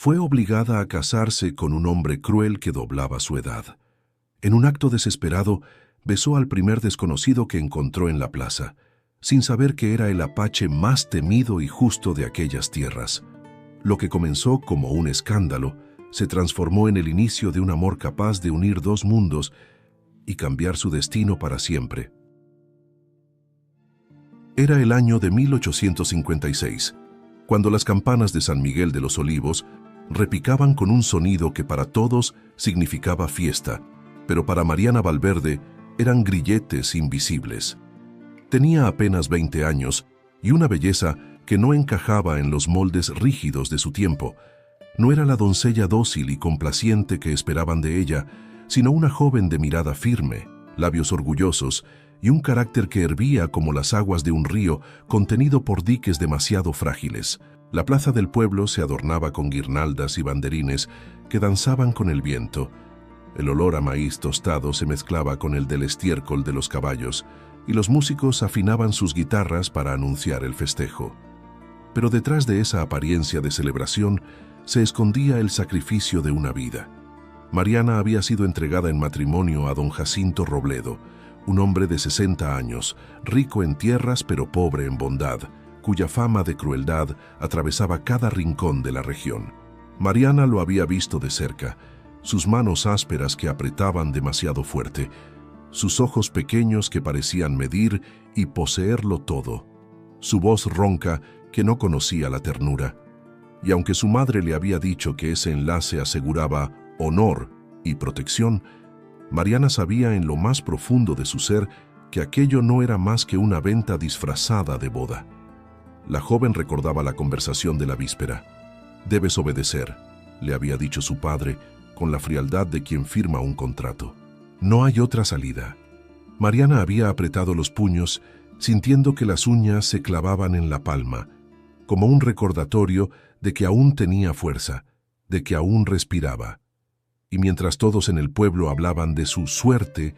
Fue obligada a casarse con un hombre cruel que doblaba su edad. En un acto desesperado, besó al primer desconocido que encontró en la plaza, sin saber que era el apache más temido y justo de aquellas tierras. Lo que comenzó como un escándalo se transformó en el inicio de un amor capaz de unir dos mundos y cambiar su destino para siempre. Era el año de 1856, cuando las campanas de San Miguel de los Olivos repicaban con un sonido que para todos significaba fiesta, pero para Mariana Valverde eran grilletes invisibles. Tenía apenas 20 años y una belleza que no encajaba en los moldes rígidos de su tiempo. No era la doncella dócil y complaciente que esperaban de ella, sino una joven de mirada firme, labios orgullosos y un carácter que hervía como las aguas de un río contenido por diques demasiado frágiles. La plaza del pueblo se adornaba con guirnaldas y banderines que danzaban con el viento. El olor a maíz tostado se mezclaba con el del estiércol de los caballos, y los músicos afinaban sus guitarras para anunciar el festejo. Pero detrás de esa apariencia de celebración se escondía el sacrificio de una vida. Mariana había sido entregada en matrimonio a don Jacinto Robledo, un hombre de 60 años, rico en tierras pero pobre en bondad, cuya fama de crueldad atravesaba cada rincón de la región. Mariana lo había visto de cerca, sus manos ásperas que apretaban demasiado fuerte, sus ojos pequeños que parecían medir y poseerlo todo, su voz ronca que no conocía la ternura. Y aunque su madre le había dicho que ese enlace aseguraba honor y protección, Mariana sabía en lo más profundo de su ser que aquello no era más que una venta disfrazada de boda. La joven recordaba la conversación de la víspera. «Debes obedecer», le había dicho su padre, con la frialdad de quien firma un contrato. No hay otra salida. Mariana había apretado los puños, sintiendo que las uñas se clavaban en la palma, como un recordatorio de que aún tenía fuerza, de que aún respiraba. Y mientras todos en el pueblo hablaban de su suerte,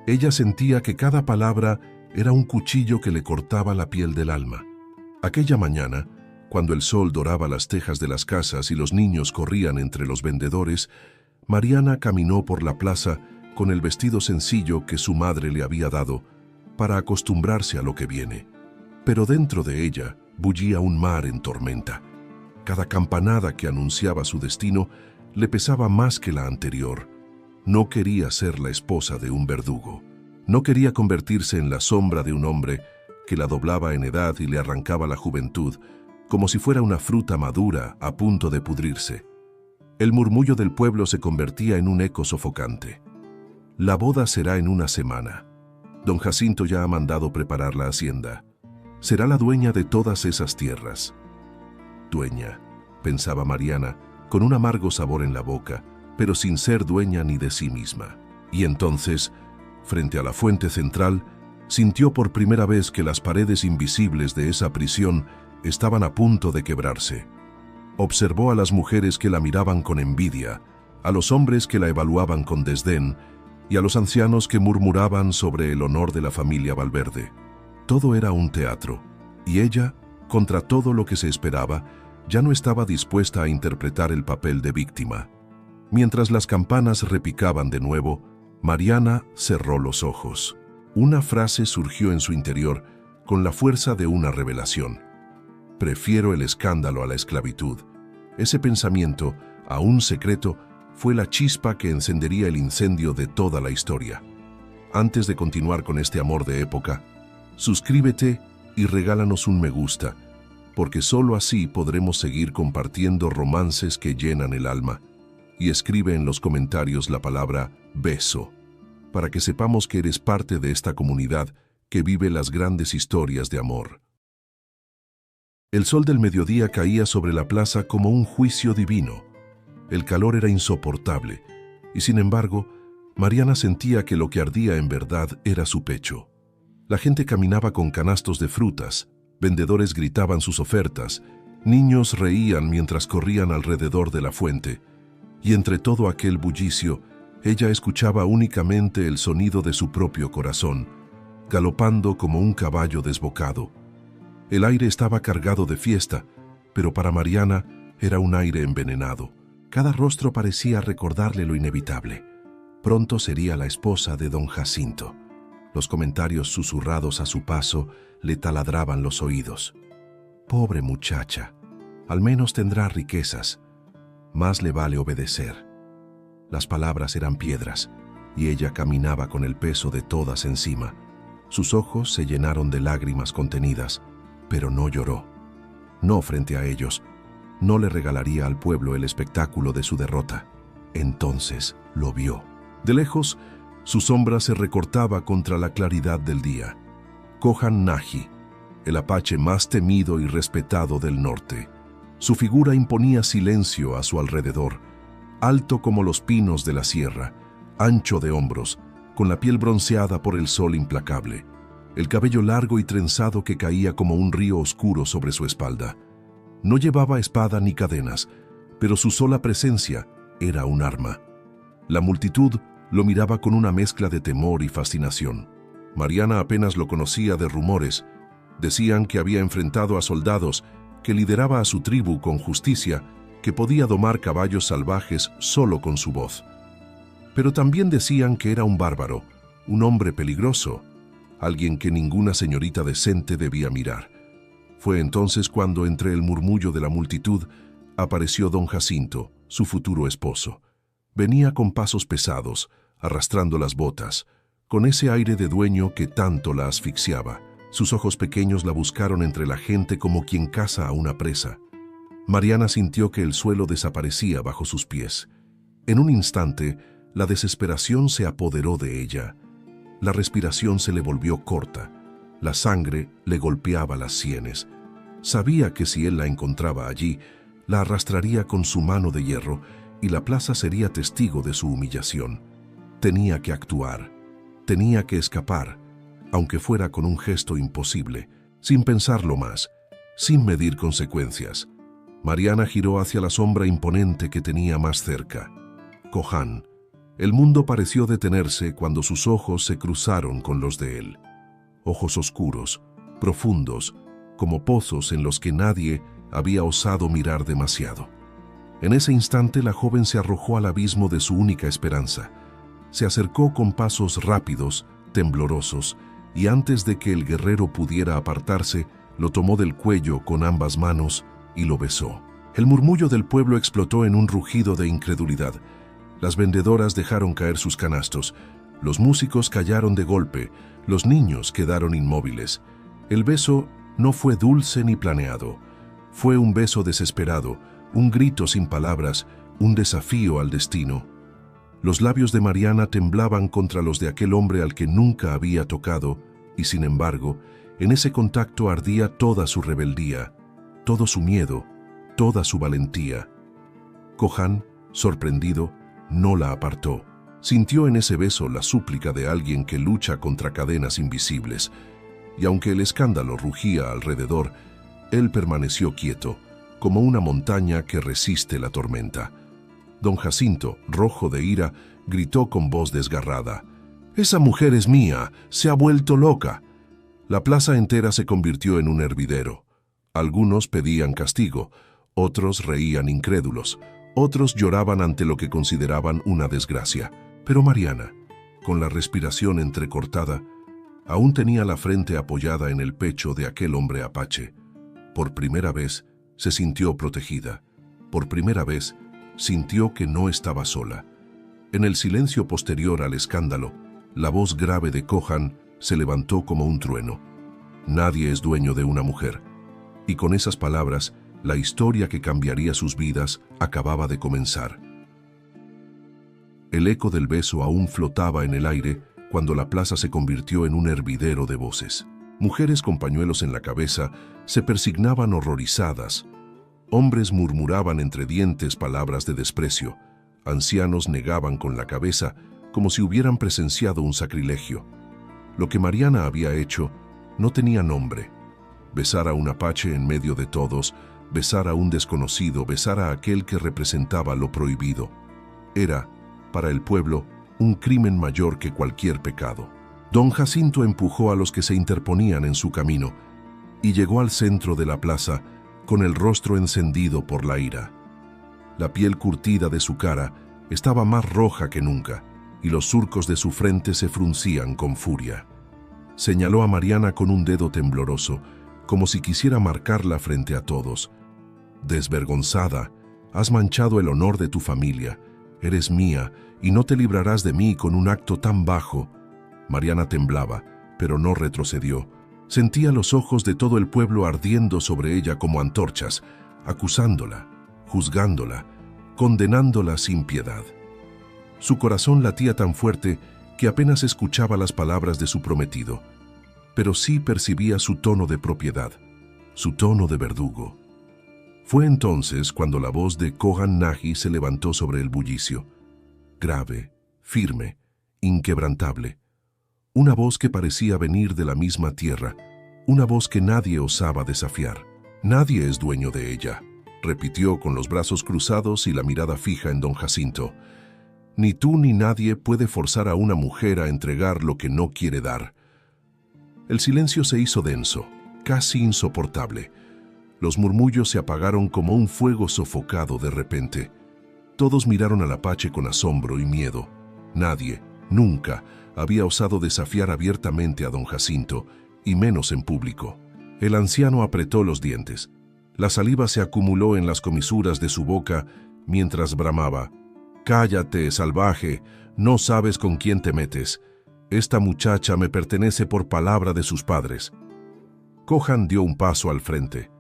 ella sentía que cada palabra era un cuchillo que le cortaba la piel del alma. Aquella mañana, cuando el sol doraba las tejas de las casas y los niños corrían entre los vendedores, Mariana caminó por la plaza con el vestido sencillo que su madre le había dado para acostumbrarse a lo que viene. Pero dentro de ella bullía un mar en tormenta. Cada campanada que anunciaba su destino le pesaba más que la anterior. No quería ser la esposa de un verdugo. No quería convertirse en la sombra de un hombre que la doblaba en edad y le arrancaba la juventud, como si fuera una fruta madura a punto de pudrirse. El murmullo del pueblo se convertía en un eco sofocante. La boda será en una semana. Don Jacinto ya ha mandado preparar la hacienda. Será la dueña de todas esas tierras. Dueña, pensaba Mariana, con un amargo sabor en la boca, pero sin ser dueña ni de sí misma. Y entonces, frente a la fuente central, sintió por primera vez que las paredes invisibles de esa prisión estaban a punto de quebrarse. Observó a las mujeres que la miraban con envidia, a los hombres que la evaluaban con desdén y a los ancianos que murmuraban sobre el honor de la familia Valverde. Todo era un teatro, y ella, contra todo lo que se esperaba, ya no estaba dispuesta a interpretar el papel de víctima. Mientras las campanas repicaban de nuevo, Mariana cerró los ojos. Una frase surgió en su interior con la fuerza de una revelación. Prefiero el escándalo a la esclavitud. Ese pensamiento, aún secreto, fue la chispa que encendería el incendio de toda la historia. Antes de continuar con este amor de época, suscríbete y regálanos un me gusta, porque solo así podremos seguir compartiendo romances que llenan el alma. Y escribe en los comentarios la palabra beso, para que sepamos que eres parte de esta comunidad que vive las grandes historias de amor. El sol del mediodía caía sobre la plaza como un juicio divino. El calor era insoportable, y sin embargo, Mariana sentía que lo que ardía en verdad era su pecho. La gente caminaba con canastos de frutas, vendedores gritaban sus ofertas, niños reían mientras corrían alrededor de la fuente, y entre todo aquel bullicio, ella escuchaba únicamente el sonido de su propio corazón, galopando como un caballo desbocado. El aire estaba cargado de fiesta, pero para Mariana Era un aire envenenado. Cada rostro parecía recordarle lo inevitable. Pronto sería la esposa de don Jacinto. Los comentarios susurrados a su paso le taladraban los oídos. Pobre muchacha, al menos tendrá riquezas. Más le vale obedecer. Las palabras eran piedras, y ella caminaba con el peso de todas encima. Sus ojos se llenaron de lágrimas contenidas, pero no lloró. No frente a ellos. No le regalaría al pueblo el espectáculo de su derrota. Entonces lo vio. De lejos, su sombra se recortaba contra la claridad del día. Cojan Naji, el apache más temido y respetado del norte. Su figura imponía silencio a su alrededor, alto como los pinos de la sierra, ancho de hombros, con la piel bronceada por el sol implacable, el cabello largo y trenzado que caía como un río oscuro sobre su espalda. No llevaba espada ni cadenas, pero su sola presencia era un arma. La multitud lo miraba con una mezcla de temor y fascinación. Mariana apenas lo conocía de rumores. Decían que había enfrentado a soldados, que lideraba a su tribu con justicia, que podía domar caballos salvajes solo con su voz. Pero también decían que era un bárbaro, un hombre peligroso, alguien que ninguna señorita decente debía mirar. Fue entonces cuando, entre el murmullo de la multitud, apareció don Jacinto, su futuro esposo. Venía con pasos pesados, arrastrando las botas, con ese aire de dueño que tanto la asfixiaba. Sus ojos pequeños la buscaron entre la gente como quien caza a una presa. Mariana sintió que el suelo desaparecía bajo sus pies. En un instante, la desesperación se apoderó de ella. La respiración se le volvió corta. La sangre le golpeaba las sienes. Sabía que si él la encontraba allí, la arrastraría con su mano de hierro y la plaza sería testigo de su humillación. Tenía que actuar. Tenía que escapar, aunque fuera con un gesto imposible, sin pensarlo más, sin medir consecuencias. Mariana giró hacia la sombra imponente que tenía más cerca. Cojan. El mundo pareció detenerse cuando sus ojos se cruzaron con los de él. Ojos oscuros, profundos, como pozos en los que nadie había osado mirar demasiado. En ese instante la joven se arrojó al abismo de su única esperanza. Se acercó con pasos rápidos, temblorosos, y antes de que el guerrero pudiera apartarse, lo tomó del cuello con ambas manos y lo besó. El murmullo del pueblo explotó en un rugido de incredulidad. Las vendedoras dejaron caer sus canastos, los músicos callaron de golpe, los niños quedaron inmóviles. El beso no fue dulce ni planeado. Fue un beso desesperado, un grito sin palabras, un desafío al destino. Los labios de Mariana temblaban contra los de aquel hombre al que nunca había tocado, y sin embargo, en ese contacto ardía toda su rebeldía, todo su miedo, toda su valentía. Cojan, sorprendido, no la apartó. Sintió en ese beso la súplica de alguien que lucha contra cadenas invisibles, y aunque el escándalo rugía alrededor, él permaneció quieto, como una montaña que resiste la tormenta. Don Jacinto, rojo de ira, gritó con voz desgarrada: «¡Esa mujer es mía! ¡Se ha vuelto loca!». La plaza entera se convirtió en un hervidero. Algunos pedían castigo, otros reían incrédulos, otros lloraban ante lo que consideraban una desgracia. Pero Mariana, con la respiración entrecortada, aún tenía la frente apoyada en el pecho de aquel hombre apache. Por primera vez se sintió protegida. Por primera vez sintió que no estaba sola. En el silencio posterior al escándalo, la voz grave de Cojan se levantó como un trueno. Nadie es dueño de una mujer. Y con esas palabras, la historia que cambiaría sus vidas acababa de comenzar. El eco del beso aún flotaba en el aire cuando la plaza se convirtió en un hervidero de voces. Mujeres con pañuelos en la cabeza se persignaban horrorizadas. Hombres murmuraban entre dientes palabras de desprecio. Ancianos negaban con la cabeza como si hubieran presenciado un sacrilegio. Lo que Mariana había hecho no tenía nombre. Besar a un apache en medio de todos, besar a un desconocido, besar a aquel que representaba lo prohibido. Era, para el pueblo, un crimen mayor que cualquier pecado. Don Jacinto empujó a los que se interponían en su camino y llegó al centro de la plaza, con el rostro encendido por la ira. La piel curtida de su cara estaba más roja que nunca, y los surcos de su frente se fruncían con furia. Señaló a Mariana con un dedo tembloroso, como si quisiera marcarla frente a todos. «Desvergonzada, has manchado el honor de tu familia. Eres mía, y no te librarás de mí con un acto tan bajo». Mariana temblaba, pero no retrocedió. Sentía los ojos de todo el pueblo ardiendo sobre ella como antorchas, acusándola, juzgándola, condenándola sin piedad. Su corazón latía tan fuerte que apenas escuchaba las palabras de su prometido, pero sí percibía su tono de propiedad, su tono de verdugo. Fue entonces cuando la voz de Kohan Naji se levantó sobre el bullicio, grave, firme, inquebrantable. Una voz que parecía venir de la misma tierra, una voz que nadie osaba desafiar. «Nadie es dueño de ella», repitió con los brazos cruzados y la mirada fija en don Jacinto. «Ni tú ni nadie puede forzar a una mujer a entregar lo que no quiere dar». El silencio se hizo denso, casi insoportable. Los murmullos se apagaron como un fuego sofocado de repente. Todos miraron al apache con asombro y miedo. Nadie, nunca, había osado desafiar abiertamente a don Jacinto, y menos en público. El anciano apretó los dientes. La saliva se acumuló en las comisuras de su boca mientras bramaba. «Cállate, salvaje, no sabes con quién te metes. Esta muchacha me pertenece por palabra de sus padres». Kohan dio un paso al frente.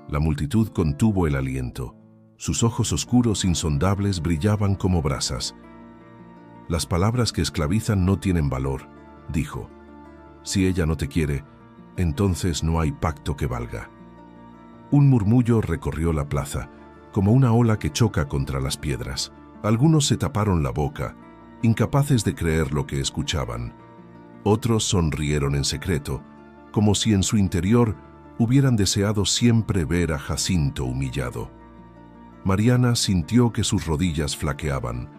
La multitud contuvo el aliento. Sus ojos oscuros insondables brillaban como brasas. «Las palabras que esclavizan no tienen valor», dijo. «Si ella no te quiere, entonces no hay pacto que valga». Un murmullo recorrió la plaza, como una ola que choca contra las piedras. Algunos se taparon la boca, incapaces de creer lo que escuchaban. Otros sonrieron en secreto, como si en su interior hubieran deseado siempre ver a Jacinto humillado. Mariana sintió que sus rodillas flaqueaban,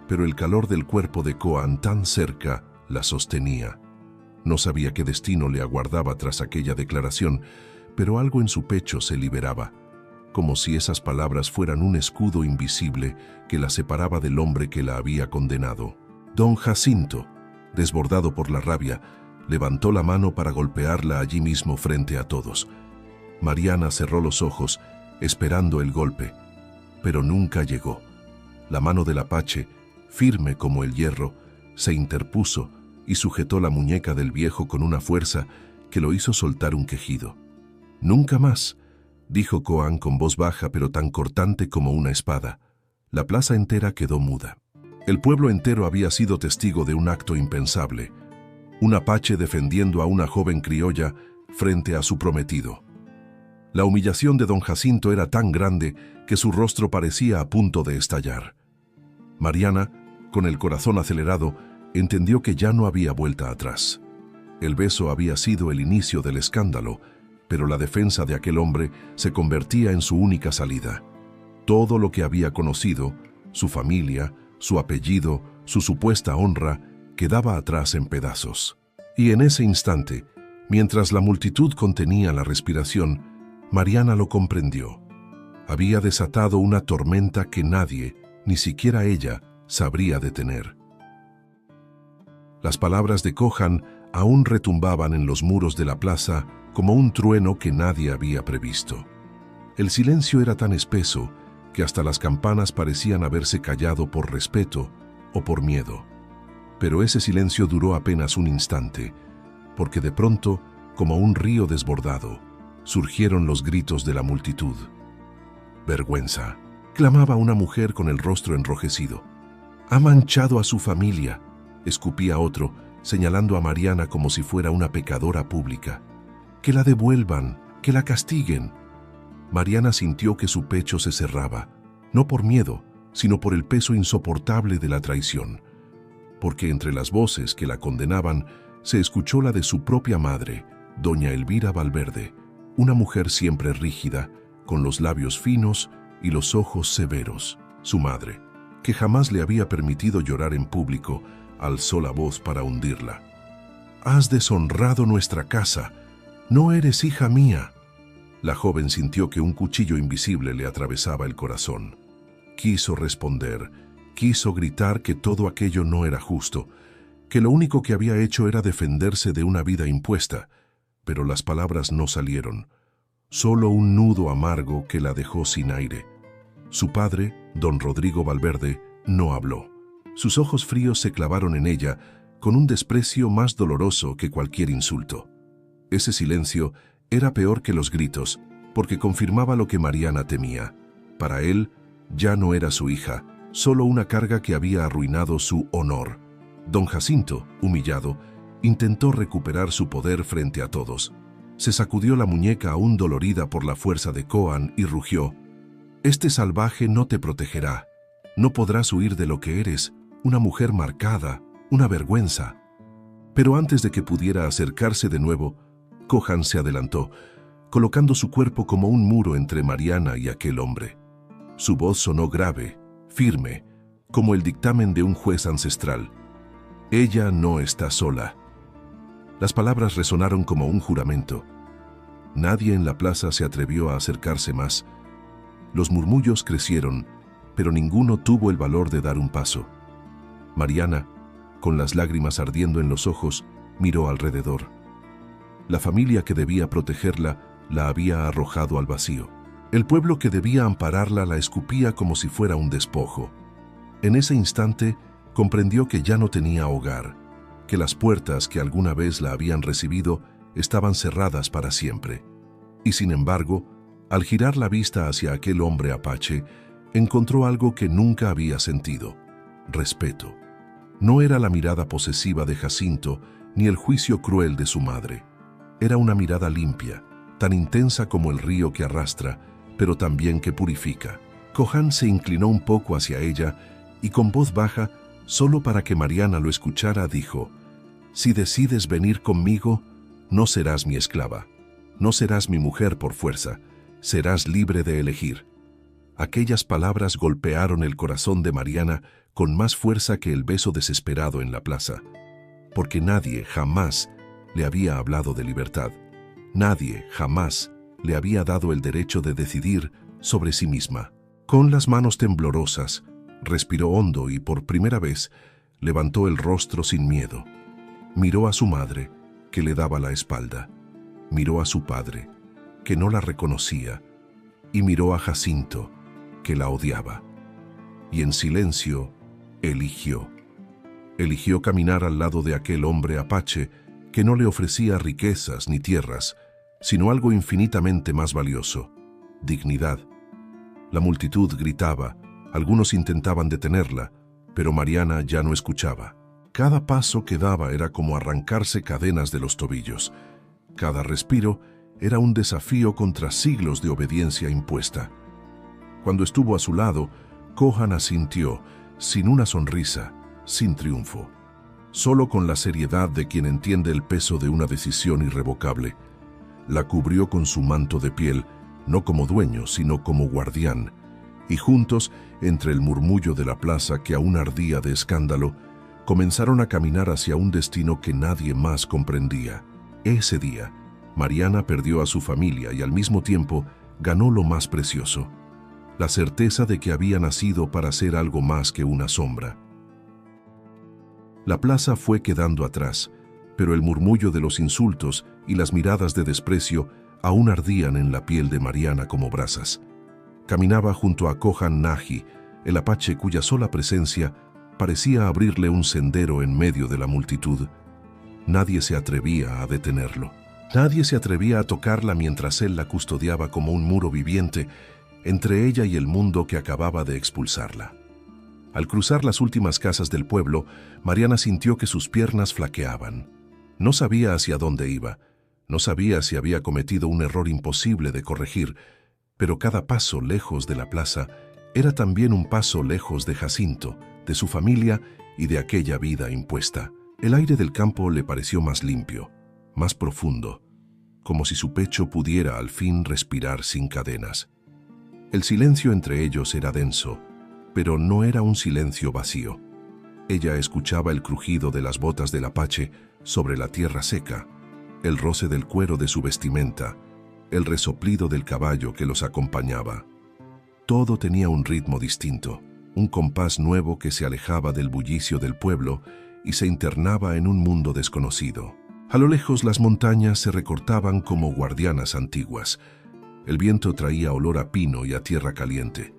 pero el calor del cuerpo de Kohan tan cerca la sostenía. No sabía qué destino le aguardaba tras aquella declaración, pero algo en su pecho se liberaba, como si esas palabras fueran un escudo invisible que la separaba del hombre que la había condenado. Don Jacinto, desbordado por la rabia, levantó la mano para golpearla allí mismo frente a todos. Mariana cerró los ojos, esperando el golpe, pero nunca llegó. La mano del apache, firme como el hierro, se interpuso y sujetó la muñeca del viejo con una fuerza que lo hizo soltar un quejido. «Nunca más», dijo Kohan con voz baja pero tan cortante como una espada. La plaza entera quedó muda. El pueblo entero había sido testigo de un acto impensable, un apache defendiendo a una joven criolla frente a su prometido. La humillación de don Jacinto era tan grande que su rostro parecía a punto de estallar. Mariana, con el corazón acelerado, entendió que ya no había vuelta atrás. El beso había sido el inicio del escándalo, pero la defensa de aquel hombre se convertía en su única salida. Todo lo que había conocido, su familia, su apellido, su supuesta honra, quedaba atrás en pedazos. Y en ese instante, mientras la multitud contenía la respiración, Mariana lo comprendió. Había desatado una tormenta que nadie, ni siquiera ella, sabría detener. Las palabras de Kohan aún retumbaban en los muros de la plaza como un trueno que nadie había previsto. El silencio era tan espeso que hasta las campanas parecían haberse callado por respeto o por miedo. Pero ese silencio duró apenas un instante, porque de pronto, como un río desbordado, surgieron los gritos de la multitud. «Vergüenza», clamaba una mujer con el rostro enrojecido. «Ha manchado a su familia», escupía otro, señalando a Mariana como si fuera una pecadora pública. «Que la devuelvan, que la castiguen». Mariana sintió que su pecho se cerraba, no por miedo, sino por el peso insoportable de la traición. Porque entre las voces que la condenaban, se escuchó la de su propia madre, doña Elvira Valverde, una mujer siempre rígida, con los labios finos y los ojos severos. Su madre, que jamás le había permitido llorar en público, alzó la voz para hundirla. «Has deshonrado nuestra casa. No eres hija mía». La joven sintió que un cuchillo invisible le atravesaba el corazón. Quiso responder, quiso gritar que todo aquello no era justo, que lo único que había hecho era defenderse de una vida impuesta, pero las palabras no salieron, solo un nudo amargo que la dejó sin aire. Su padre, don Rodrigo Valverde, no habló. Sus ojos fríos se clavaron en ella con un desprecio más doloroso que cualquier insulto. Ese silencio era peor que los gritos, porque confirmaba lo que Mariana temía. Para él, ya no era su hija, solo una carga que había arruinado su honor. Don Jacinto, humillado, intentó recuperar su poder frente a todos. Se sacudió la muñeca aún dolorida por la fuerza de Kohan y rugió: «Este salvaje no te protegerá. No podrás huir de lo que eres, una mujer marcada, una vergüenza». Pero antes de que pudiera acercarse de nuevo, Kohan se adelantó, colocando su cuerpo como un muro entre Mariana y aquel hombre. Su voz sonó grave, firme, como el dictamen de un juez ancestral. «Ella no está sola». Las palabras resonaron como un juramento. Nadie en la plaza se atrevió a acercarse más. Los murmullos crecieron, pero ninguno tuvo el valor de dar un paso. Mariana, con las lágrimas ardiendo en los ojos, miró alrededor. La familia que debía protegerla la había arrojado al vacío. El pueblo que debía ampararla la escupía como si fuera un despojo. En ese instante, comprendió que ya no tenía hogar, que las puertas que alguna vez la habían recibido estaban cerradas para siempre. Y sin embargo, al girar la vista hacia aquel hombre apache, encontró algo que nunca había sentido: respeto. No era la mirada posesiva de Jacinto ni el juicio cruel de su madre. Era una mirada limpia, tan intensa como el río que arrastra, pero también que purifica. Kohan se inclinó un poco hacia ella y con voz baja, solo para que Mariana lo escuchara, dijo: «Si decides venir conmigo, no serás mi esclava. No serás mi mujer por fuerza. Serás libre de elegir». Aquellas palabras golpearon el corazón de Mariana con más fuerza que el beso desesperado en la plaza. Porque nadie jamás le había hablado de libertad. Nadie jamás le había dado el derecho de decidir sobre sí misma. Con las manos temblorosas, respiró hondo y por primera vez levantó el rostro sin miedo. Miró a su madre, que le daba la espalda. Miró a su padre, que no la reconocía. Y miró a Jacinto, que la odiaba. Y en silencio, eligió. Eligió caminar al lado de aquel hombre apache que no le ofrecía riquezas ni tierras, sino algo infinitamente más valioso: dignidad. La multitud gritaba, algunos intentaban detenerla, pero Mariana ya no escuchaba. Cada paso que daba era como arrancarse cadenas de los tobillos. Cada respiro era un desafío contra siglos de obediencia impuesta. Cuando estuvo a su lado, Kohan asintió, sin una sonrisa, sin triunfo, solo con la seriedad de quien entiende el peso de una decisión irrevocable. La cubrió con su manto de piel, no como dueño, sino como guardián, y juntos, entre el murmullo de la plaza que aún ardía de escándalo, comenzaron a caminar hacia un destino que nadie más comprendía. Ese día, Mariana perdió a su familia y al mismo tiempo ganó lo más precioso: la certeza de que había nacido para ser algo más que una sombra. La plaza fue quedando atrás, pero el murmullo de los insultos y las miradas de desprecio aún ardían en la piel de Mariana como brasas. Caminaba junto a Kohan Naji, el apache cuya sola presencia parecía abrirle un sendero en medio de la multitud. Nadie se atrevía a detenerlo. Nadie se atrevía a tocarla mientras él la custodiaba como un muro viviente entre ella y el mundo que acababa de expulsarla. Al cruzar las últimas casas del pueblo, Mariana sintió que sus piernas flaqueaban. No sabía hacia dónde iba, no sabía si había cometido un error imposible de corregir, pero cada paso lejos de la plaza era también un paso lejos de Jacinto, de su familia y de aquella vida impuesta. El aire del campo le pareció más limpio, más profundo, como si su pecho pudiera al fin respirar sin cadenas. El silencio entre ellos era denso, pero no era un silencio vacío. Ella escuchaba el crujido de las botas del apache sobre la tierra seca, el roce del cuero de su vestimenta, el resoplido del caballo que los acompañaba. Todo tenía un ritmo distinto, un compás nuevo que se alejaba del bullicio del pueblo y se internaba en un mundo desconocido. A lo lejos las montañas se recortaban como guardianas antiguas. El viento traía olor a pino y a tierra caliente.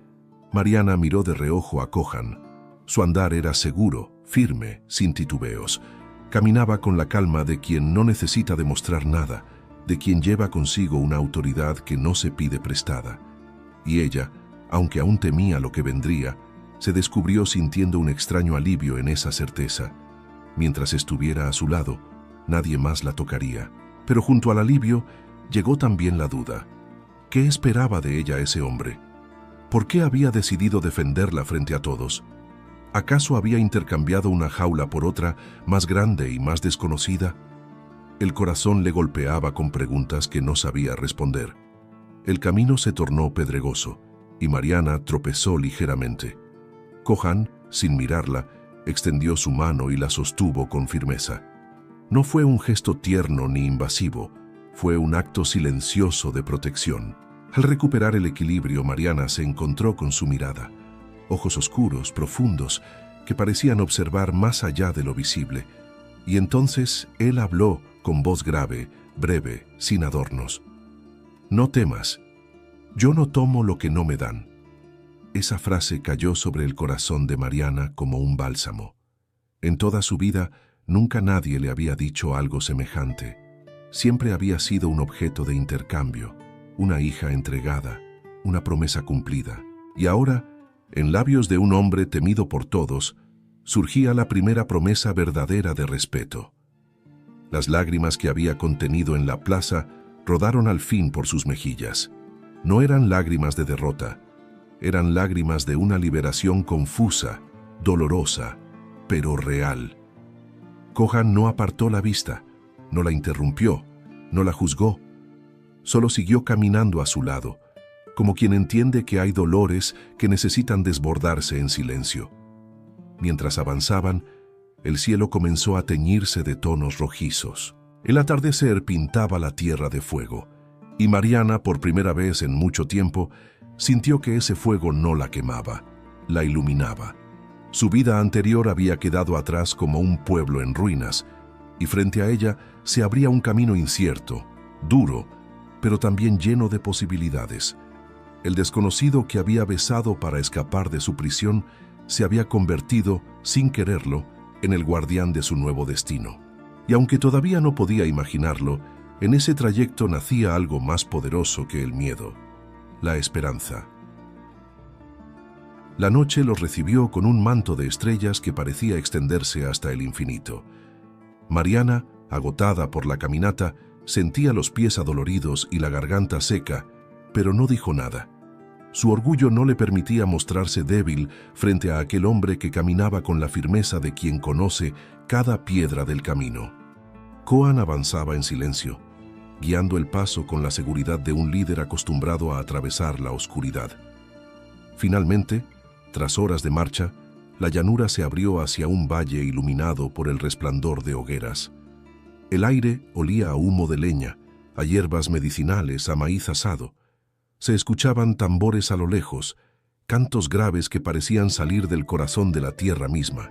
Mariana miró de reojo a Kohan. Su andar era seguro, firme, sin titubeos. Caminaba con la calma de quien no necesita demostrar nada, de quien lleva consigo una autoridad que no se pide prestada. Y ella, aunque aún temía lo que vendría, se descubrió sintiendo un extraño alivio en esa certeza. Mientras estuviera a su lado, nadie más la tocaría. Pero junto al alivio llegó también la duda. ¿Qué esperaba de ella ese hombre? ¿Por qué había decidido defenderla frente a todos? ¿Acaso había intercambiado una jaula por otra, más grande y más desconocida? El corazón le golpeaba con preguntas que no sabía responder. El camino se tornó pedregoso, y Mariana tropezó ligeramente. Kohan, sin mirarla, extendió su mano y la sostuvo con firmeza. No fue un gesto tierno ni invasivo, fue un acto silencioso de protección. Al recuperar el equilibrio, Mariana se encontró con su mirada. Ojos oscuros, profundos, que parecían observar más allá de lo visible. Y entonces él habló con voz grave, breve, sin adornos. «No temas. Yo no tomo lo que no me dan». Esa frase cayó sobre el corazón de Mariana como un bálsamo. En toda su vida, nunca nadie le había dicho algo semejante. Siempre había sido un objeto de intercambio, una hija entregada, una promesa cumplida. Y ahora, en labios de un hombre temido por todos, surgía la primera promesa verdadera de respeto. Las lágrimas que había contenido en la plaza rodaron al fin por sus mejillas. No eran lágrimas de derrota, eran lágrimas de una liberación confusa, dolorosa, pero real. Kohan no apartó la vista, no la interrumpió, no la juzgó. Solo siguió caminando a su lado, como quien entiende que hay dolores que necesitan desbordarse en silencio. Mientras avanzaban, el cielo comenzó a teñirse de tonos rojizos. El atardecer pintaba la tierra de fuego, y Mariana, por primera vez en mucho tiempo, sintió que ese fuego no la quemaba, la iluminaba. Su vida anterior había quedado atrás como un pueblo en ruinas, y frente a ella se abría un camino incierto, duro, pero también lleno de posibilidades. El desconocido que había besado para escapar de su prisión se había convertido, sin quererlo, en el guardián de su nuevo destino. Y aunque todavía no podía imaginarlo, en ese trayecto nacía algo más poderoso que el miedo, la esperanza. La noche los recibió con un manto de estrellas que parecía extenderse hasta el infinito. Mariana, agotada por la caminata, sentía los pies adoloridos y la garganta seca, pero no dijo nada. Su orgullo no le permitía mostrarse débil frente a aquel hombre que caminaba con la firmeza de quien conoce cada piedra del camino. Kohan avanzaba en silencio, guiando el paso con la seguridad de un líder acostumbrado a atravesar la oscuridad. Finalmente, tras horas de marcha, la llanura se abrió hacia un valle iluminado por el resplandor de hogueras. El aire olía a humo de leña, a hierbas medicinales, a maíz asado. Se escuchaban tambores a lo lejos, cantos graves que parecían salir del corazón de la tierra misma.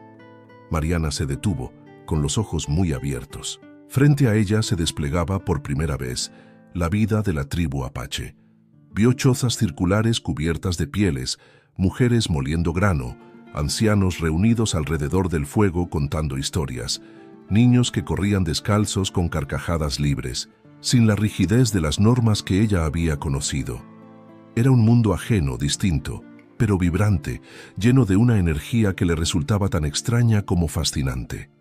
Mariana se detuvo, con los ojos muy abiertos. Frente a ella se desplegaba por primera vez la vida de la tribu apache. Vio chozas circulares cubiertas de pieles, mujeres moliendo grano, ancianos reunidos alrededor del fuego contando historias, niños que corrían descalzos con carcajadas libres, sin la rigidez de las normas que ella había conocido. Era un mundo ajeno, distinto, pero vibrante, lleno de una energía que le resultaba tan extraña como fascinante.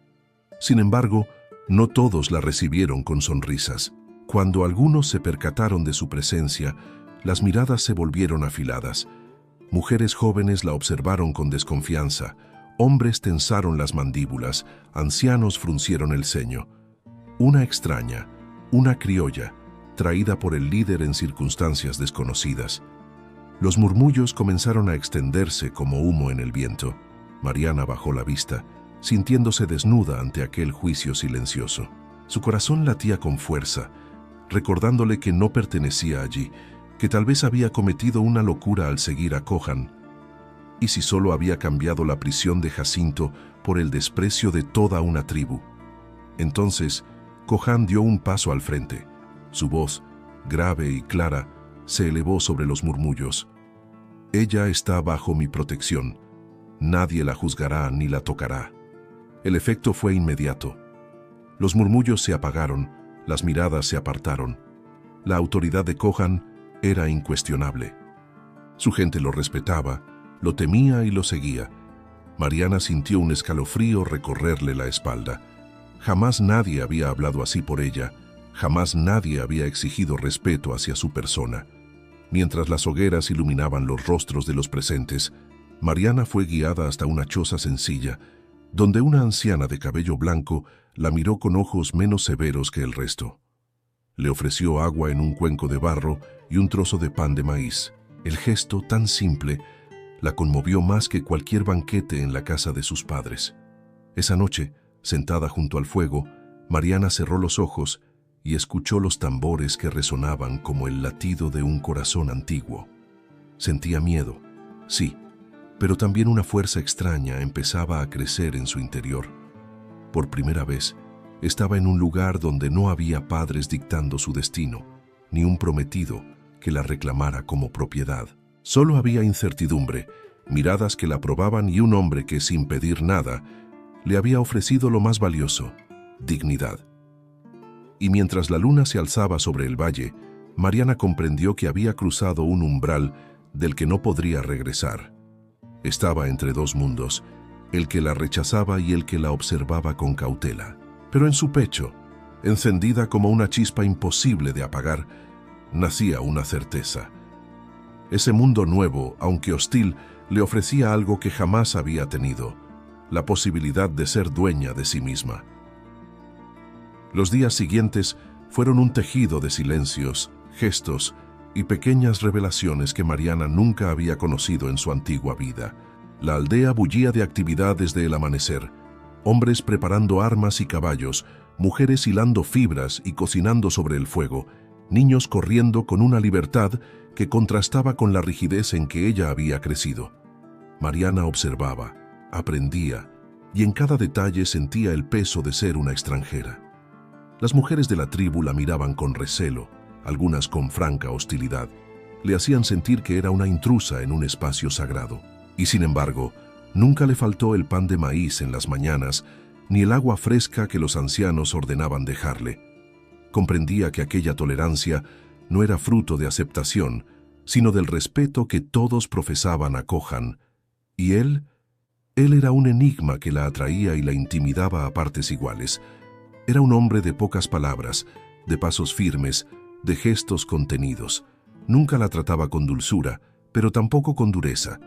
Sin embargo, no todos la recibieron con sonrisas. Cuando algunos se percataron de su presencia, las miradas se volvieron afiladas. Mujeres jóvenes la observaron con desconfianza, hombres tensaron las mandíbulas, ancianos fruncieron el ceño. Una extraña, una criolla, traída por el líder en circunstancias desconocidas. Los murmullos comenzaron a extenderse como humo en el viento. Mariana bajó la vista, sintiéndose desnuda ante aquel juicio silencioso. Su corazón latía con fuerza, recordándole que no pertenecía allí, que tal vez había cometido una locura al seguir a Kohan. ¿Y si solo había cambiado la prisión de Jacinto por el desprecio de toda una tribu? Entonces, Kohan dio un paso al frente. Su voz, grave y clara, se elevó sobre los murmullos. Ella está bajo mi protección. Nadie la juzgará ni la tocará. El efecto fue inmediato. Los murmullos se apagaron, las miradas se apartaron. La autoridad de Kohan era incuestionable. Su gente lo respetaba, lo temía y lo seguía. Mariana sintió un escalofrío recorrerle la espalda. Jamás nadie había hablado así por ella, jamás nadie había exigido respeto hacia su persona. Mientras las hogueras iluminaban los rostros de los presentes, Mariana fue guiada hasta una choza sencilla, donde una anciana de cabello blanco la miró con ojos menos severos que el resto. Le ofreció agua en un cuenco de barro y un trozo de pan de maíz. El gesto, tan simple, la conmovió más que cualquier banquete en la casa de sus padres. Esa noche, sentada junto al fuego, Mariana cerró los ojos y escuchó los tambores que resonaban como el latido de un corazón antiguo. Sentía miedo, sí, pero también una fuerza extraña empezaba a crecer en su interior. Por primera vez, estaba en un lugar donde no había padres dictando su destino, ni un prometido que la reclamara como propiedad. Solo había incertidumbre, miradas que la probaban y un hombre que, sin pedir nada, le había ofrecido lo más valioso, dignidad. Y mientras la luna se alzaba sobre el valle, Mariana comprendió que había cruzado un umbral del que no podría regresar. Estaba entre dos mundos, el que la rechazaba y el que la observaba con cautela. Pero en su pecho, encendida como una chispa imposible de apagar, nacía una certeza. Ese mundo nuevo, aunque hostil, le ofrecía algo que jamás había tenido, la posibilidad de ser dueña de sí misma. Los días siguientes fueron un tejido de silencios, gestos y pequeñas revelaciones que Mariana nunca había conocido en su antigua vida. La aldea bullía de actividad desde el amanecer. Hombres preparando armas y caballos, mujeres hilando fibras y cocinando sobre el fuego, niños corriendo con una libertad que contrastaba con la rigidez en que ella había crecido. Mariana observaba, aprendía, y en cada detalle sentía el peso de ser una extranjera. Las mujeres de la tribu la miraban con recelo, algunas con franca hostilidad. Le hacían sentir que era una intrusa en un espacio sagrado. Y sin embargo, nunca le faltó el pan de maíz en las mañanas, ni el agua fresca que los ancianos ordenaban dejarle. Comprendía que aquella tolerancia no era fruto de aceptación, sino del respeto que todos profesaban a Kohan. Y él era un enigma que la atraía y la intimidaba a partes iguales. Era un hombre de pocas palabras, de pasos firmes, de gestos contenidos. Nunca la trataba con dulzura, pero tampoco con dureza.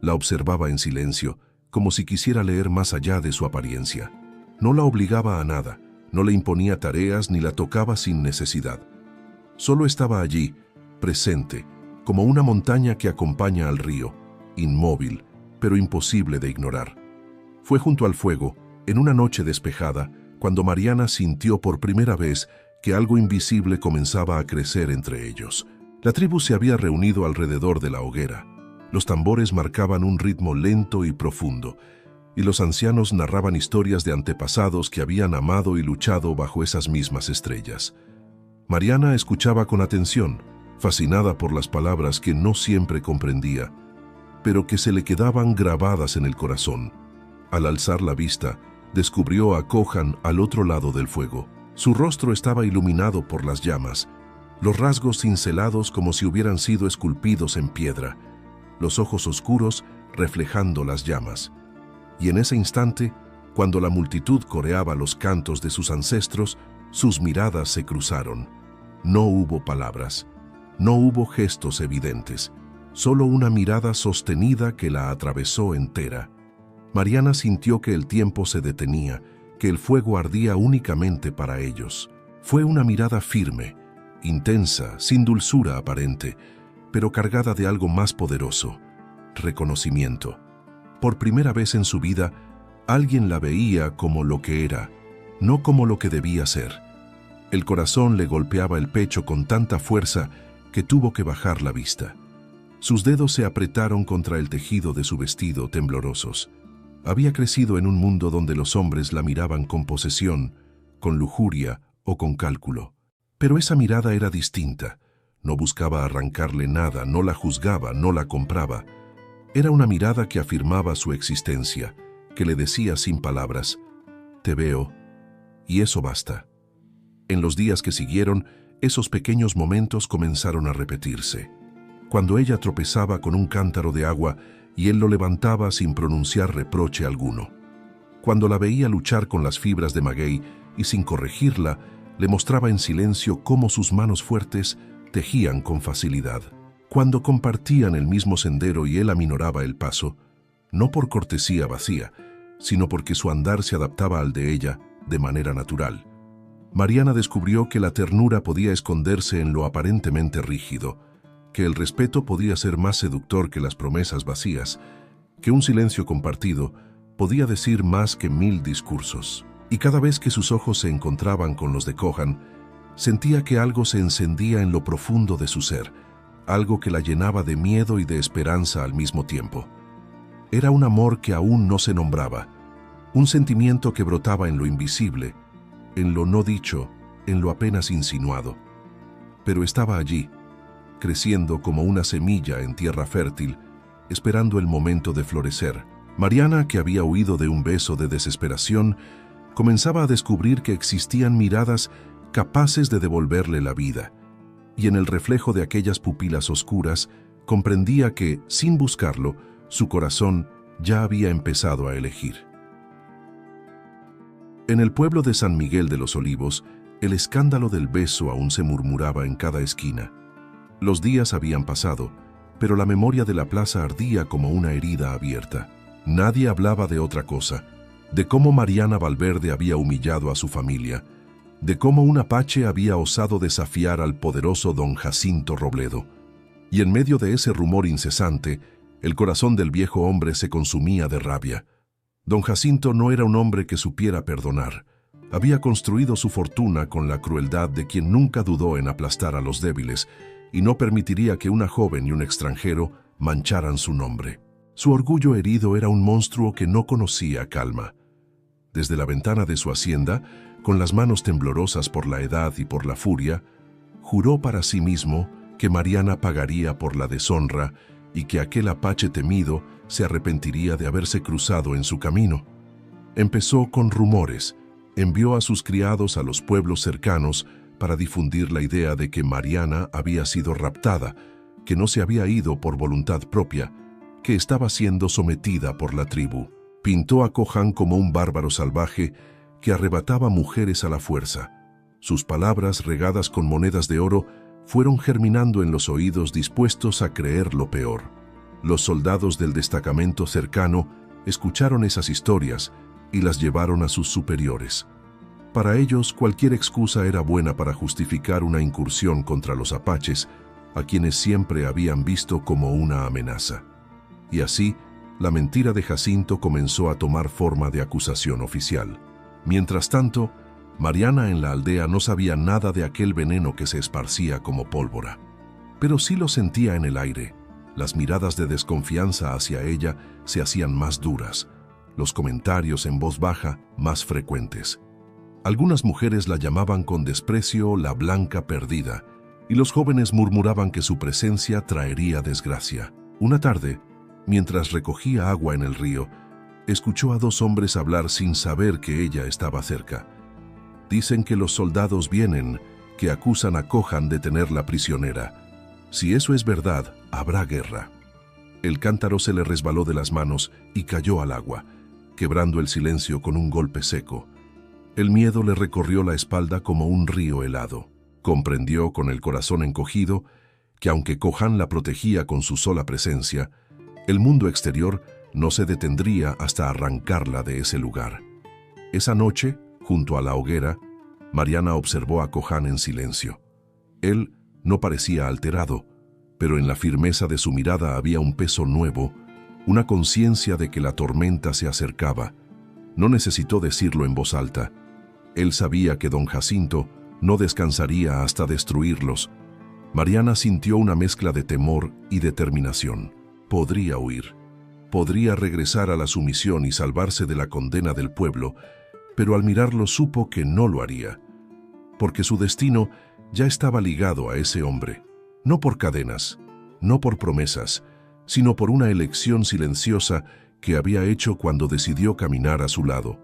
La observaba en silencio, como si quisiera leer más allá de su apariencia. No la obligaba a nada, no le imponía tareas ni la tocaba sin necesidad. Solo estaba allí, presente, como una montaña que acompaña al río, inmóvil, pero imposible de ignorar. Fue junto al fuego, en una noche despejada, cuando Mariana sintió por primera vez que algo invisible comenzaba a crecer entre ellos. La tribu se había reunido alrededor de la hoguera. Los tambores marcaban un ritmo lento y profundo, y los ancianos narraban historias de antepasados que habían amado y luchado bajo esas mismas estrellas. Mariana escuchaba con atención, fascinada por las palabras que no siempre comprendía, pero que se le quedaban grabadas en el corazón. Al alzar la vista, descubrió a Kohan al otro lado del fuego. Su rostro estaba iluminado por las llamas, los rasgos cincelados como si hubieran sido esculpidos en piedra, los ojos oscuros reflejando las llamas. Y en ese instante, cuando la multitud coreaba los cantos de sus ancestros, sus miradas se cruzaron. No hubo palabras, no hubo gestos evidentes, solo una mirada sostenida que la atravesó entera. Mariana sintió que el tiempo se detenía, que el fuego ardía únicamente para ellos. Fue una mirada firme, intensa, sin dulzura aparente, pero cargada de algo más poderoso: reconocimiento. Por primera vez en su vida, alguien la veía como lo que era, no como lo que debía ser. El corazón le golpeaba el pecho con tanta fuerza que tuvo que bajar la vista. Sus dedos se apretaron contra el tejido de su vestido, temblorosos. Había crecido en un mundo donde los hombres la miraban con posesión, con lujuria o con cálculo. Pero esa mirada era distinta. No buscaba arrancarle nada, no la juzgaba, no la compraba. Era una mirada que afirmaba su existencia, que le decía sin palabras: «Te veo, y eso basta». En los días que siguieron, esos pequeños momentos comenzaron a repetirse. Cuando ella tropezaba con un cántaro de agua y él lo levantaba sin pronunciar reproche alguno. Cuando la veía luchar con las fibras de maguey y sin corregirla, le mostraba en silencio cómo sus manos fuertes tejían con facilidad. Cuando compartían el mismo sendero y él aminoraba el paso, no por cortesía vacía, sino porque su andar se adaptaba al de ella de manera natural. Mariana descubrió que la ternura podía esconderse en lo aparentemente rígido, que el respeto podía ser más seductor que las promesas vacías, que un silencio compartido podía decir más que 1000 discursos. Y cada vez que sus ojos se encontraban con los de Kohan, sentía que algo se encendía en lo profundo de su ser, algo que la llenaba de miedo y de esperanza al mismo tiempo. Era un amor que aún no se nombraba, un sentimiento que brotaba en lo invisible, en lo no dicho, en lo apenas insinuado. Pero estaba allí, creciendo como una semilla en tierra fértil, esperando el momento de florecer. Mariana, que había huido de un beso de desesperación, comenzaba a descubrir que existían miradas capaces de devolverle la vida, y en el reflejo de aquellas pupilas oscuras comprendía que, sin buscarlo, su corazón ya había empezado a elegir. En el pueblo de San Miguel de los Olivos, el escándalo del beso aún se murmuraba en cada esquina. Los días habían pasado, pero la memoria de la plaza ardía como una herida abierta. Nadie hablaba de otra cosa, de cómo Mariana Valverde había humillado a su familia, de cómo un apache había osado desafiar al poderoso don Jacinto Robledo. Y en medio de ese rumor incesante, el corazón del viejo hombre se consumía de rabia. Don Jacinto no era un hombre que supiera perdonar. Había construido su fortuna con la crueldad de quien nunca dudó en aplastar a los débiles y no permitiría que una joven y un extranjero mancharan su nombre. Su orgullo herido era un monstruo que no conocía calma. Desde la ventana de su hacienda, con las manos temblorosas por la edad y por la furia, juró para sí mismo que Mariana pagaría por la deshonra y que aquel apache temido se arrepentiría de haberse cruzado en su camino. Empezó con rumores, envió a sus criados a los pueblos cercanos para difundir la idea de que Mariana había sido raptada, que no se había ido por voluntad propia, que estaba siendo sometida por la tribu. Pintó a Kohan como un bárbaro salvaje que arrebataba mujeres a la fuerza. Sus palabras, regadas con monedas de oro, fueron germinando en los oídos dispuestos a creer lo peor. Los soldados del destacamento cercano escucharon esas historias y las llevaron a sus superiores. Para ellos, cualquier excusa era buena para justificar una incursión contra los apaches, a quienes siempre habían visto como una amenaza. Y así, la mentira de Jacinto comenzó a tomar forma de acusación oficial. Mientras tanto, Mariana en la aldea no sabía nada de aquel veneno que se esparcía como pólvora, pero sí lo sentía en el aire. Las miradas de desconfianza hacia ella se hacían más duras, los comentarios en voz baja más frecuentes. Algunas mujeres la llamaban con desprecio la blanca perdida, y los jóvenes murmuraban que su presencia traería desgracia. Una tarde, mientras recogía agua en el río, escuchó a dos hombres hablar sin saber que ella estaba cerca. Dicen que los soldados vienen, que acusan a Kohan de tenerla prisionera. Si eso es verdad, habrá guerra. El cántaro se le resbaló de las manos y cayó al agua, quebrando el silencio con un golpe seco. El miedo le recorrió la espalda como un río helado. Comprendió con el corazón encogido que aunque Kohan la protegía con su sola presencia, el mundo exterior no se detendría hasta arrancarla de ese lugar. Esa noche, junto a la hoguera, Mariana observó a Kohan en silencio. Él no parecía alterado, pero en la firmeza de su mirada había un peso nuevo, una conciencia de que la tormenta se acercaba. No necesitó decirlo en voz alta. Él sabía que don Jacinto No descansaría hasta destruirlos. Mariana sintió una mezcla de temor y determinación. Podría huir. Podría regresar a la sumisión y salvarse de la condena del pueblo, pero al mirarlo supo que no lo haría, porque su destino ya estaba ligado a ese hombre, no por cadenas, no por promesas, sino por una elección silenciosa que había hecho cuando decidió caminar a su lado.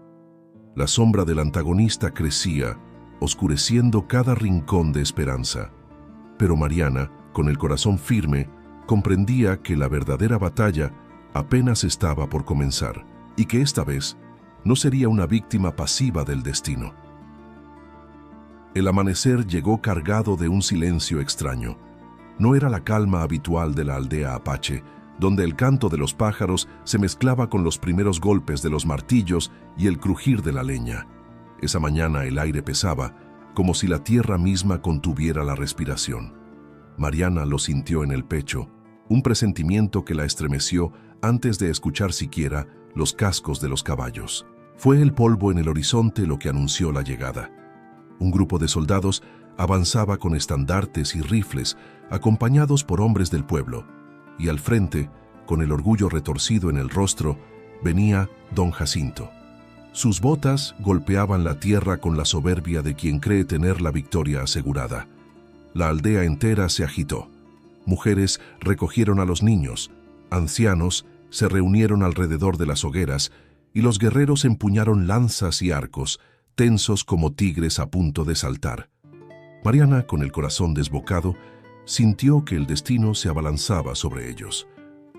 La sombra del antagonista crecía, oscureciendo cada rincón de esperanza. Pero Mariana, con el corazón firme, comprendía que la verdadera batalla apenas estaba por comenzar y que esta vez no sería una víctima pasiva del destino. El amanecer llegó cargado de un silencio extraño. No era la calma habitual de la aldea apache, donde el canto de los pájaros se mezclaba con los primeros golpes de los martillos y el crujir de la leña. Esa mañana el aire pesaba, como si la tierra misma contuviera la respiración. Mariana lo sintió en el pecho, un presentimiento que la estremeció antes de escuchar siquiera los cascos de los caballos. Fue el polvo en el horizonte lo que anunció la llegada. Un grupo de soldados avanzaba con estandartes y rifles, acompañados por hombres del pueblo, y al frente, con el orgullo retorcido en el rostro, venía don Jacinto. Sus botas golpeaban la tierra con la soberbia de quien cree tener la victoria asegurada. La aldea entera se agitó. Mujeres recogieron a los niños, ancianos se reunieron alrededor de las hogueras y los guerreros empuñaron lanzas y arcos, tensos como tigres a punto de saltar. Mariana, con el corazón desbocado, sintió que el destino se abalanzaba sobre ellos.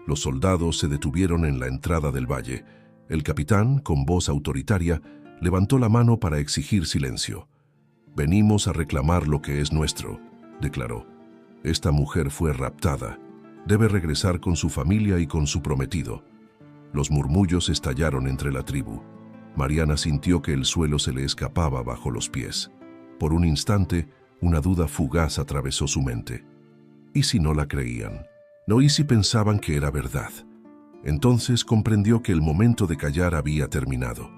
Los soldados se detuvieron en la entrada del valle. El capitán, con voz autoritaria, levantó la mano para exigir silencio. «Venimos a reclamar lo que es nuestro», declaró. «Esta mujer fue raptada. Debe regresar con su familia y con su prometido». Los murmullos estallaron entre la tribu. Mariana sintió que el suelo se le escapaba bajo los pies. Por un instante, una duda fugaz atravesó su mente. ¿Y si no la creían? ¿No y si pensaban que era verdad? Entonces comprendió que el momento de callar había terminado.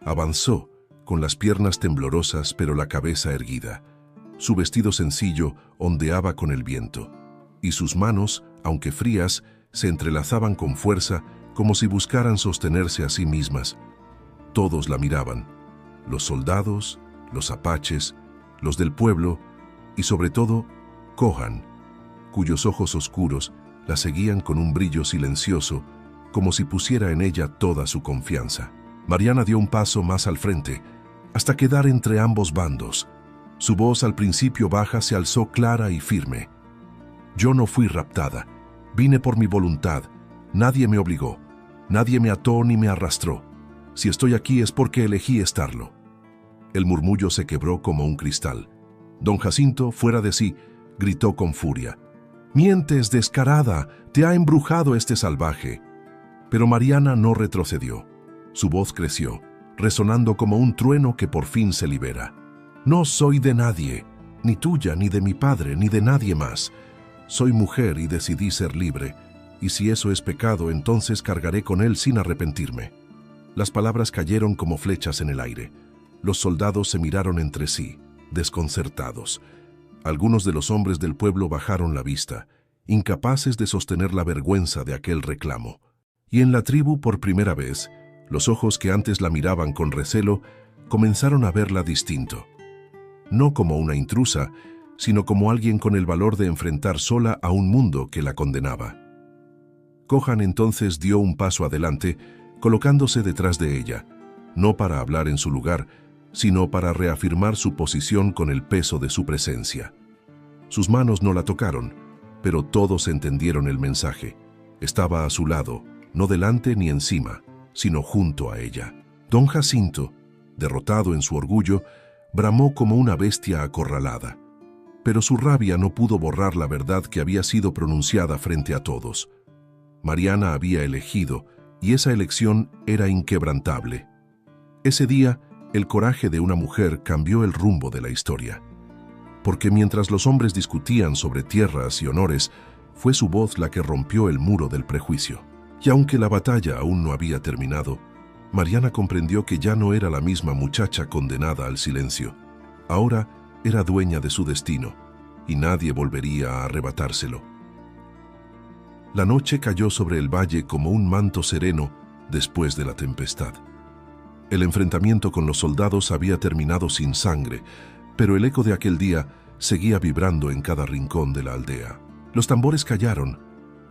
Avanzó, con las piernas temblorosas pero la cabeza erguida. Su vestido sencillo ondeaba con el viento, y sus manos, aunque frías, se entrelazaban con fuerza como si buscaran sostenerse a sí mismas. Todos la miraban, los soldados, los apaches, los del pueblo y sobre todo Cohan, cuyos ojos oscuros la seguían con un brillo silencioso, como si pusiera en ella toda su confianza. Mariana dio un paso más al frente, hasta quedar entre ambos bandos. Su voz, al principio baja, se alzó clara y firme. «Yo no fui raptada. Vine por mi voluntad. Nadie me obligó. Nadie me ató ni me arrastró. Si estoy aquí es porque elegí estarlo». El murmullo se quebró como un cristal. Don Jacinto, fuera de sí, gritó con furia. «¡Mientes, descarada! ¡Te ha embrujado este salvaje!». Pero Mariana no retrocedió. Su voz creció, resonando como un trueno que por fin se libera. «No soy de nadie, ni tuya, ni de mi padre, ni de nadie más. Soy mujer y decidí ser libre, y si eso es pecado, entonces cargaré con él sin arrepentirme». Las palabras cayeron como flechas en el aire. Los soldados se miraron entre sí, desconcertados. Algunos de los hombres del pueblo bajaron la vista, incapaces de sostener la vergüenza de aquel reclamo. Y en la tribu, por primera vez, los ojos que antes la miraban con recelo comenzaron a verla distinto. No como una intrusa, sino como alguien con el valor de enfrentar sola a un mundo que la condenaba. Cohan entonces dio un paso adelante, colocándose detrás de ella, no para hablar en su lugar, sino para reafirmar su posición con el peso de su presencia. Sus manos no la tocaron, pero todos entendieron el mensaje. Estaba a su lado, no delante ni encima, sino junto a ella. Don Jacinto, derrotado en su orgullo, bramó como una bestia acorralada. Pero su rabia no pudo borrar la verdad que había sido pronunciada frente a todos. Mariana había elegido, y esa elección era inquebrantable. Ese día, el coraje de una mujer cambió el rumbo de la historia. Porque mientras los hombres discutían sobre tierras y honores, fue su voz la que rompió el muro del prejuicio. Y aunque la batalla aún no había terminado, Mariana comprendió que ya no era la misma muchacha condenada al silencio. Ahora era dueña de su destino, y nadie volvería a arrebatárselo. La noche cayó sobre el valle como un manto sereno después de la tempestad. El enfrentamiento con los soldados había terminado sin sangre, pero el eco de aquel día seguía vibrando en cada rincón de la aldea. Los tambores callaron,